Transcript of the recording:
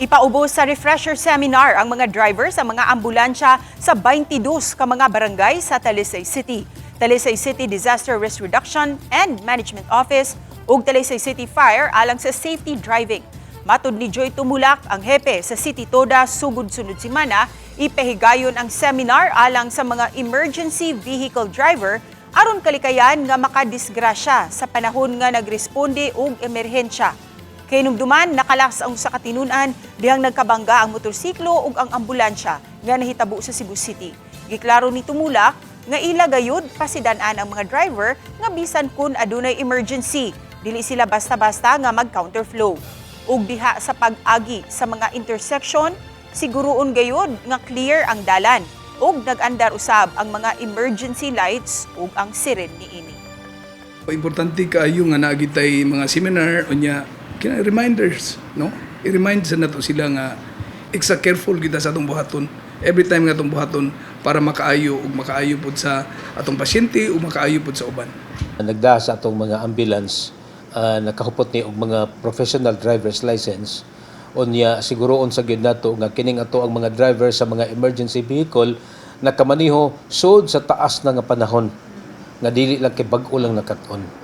Ipaubos sa refresher seminar ang mga driver sa mga ambulansya sa 22 ka mga barangay sa Talisay City. Talisay City Disaster Risk Reduction and Management Office ug Talisay City Fire alang sa safety driving. Matud ni Joy Tumulak, ang hepe sa City Toda sugod-sunod semana, ipahigayon ang seminar alang sa mga emergency vehicle driver aron kalikayan nga makadisgrasya sa panahon nga nagresponde og emerhensya. Kay numduman nakalas ang usa ka tinunan dihang nagkabangga ang motorsiklo ug ang ambulansya nga nahitabo sa Cebu City. Giklaro ni Tumulak nga ila gayud pasidan-an ang mga driver nga bisan kun adunay emergency, dili sila basta-basta nga mag-counterflow. Ug diha sa pag-agi sa mga intersection, siguroon gayud nga clear ang dalan ug nag-andar usab ang mga emergency lights ug ang siren niini. Importante kaayo nga naagitay mga seminar unya kina reminders, no? I-remind sa nato sila nga extra careful kita sa atong buhaton. Every time nga atong buhaton para makaayo ug makaayo pud sa atong pasyente ug makaayo pud sa uban. Nagda sa atong mga ambulance nakahupot ni og mga professional driver's license unya siguroon sa gyud nato nga kining ato ang mga driver sa mga emergency vehicle nakamaniho sud sa taas na nga panahon nga dili lang kay bag-o lang nakat-on.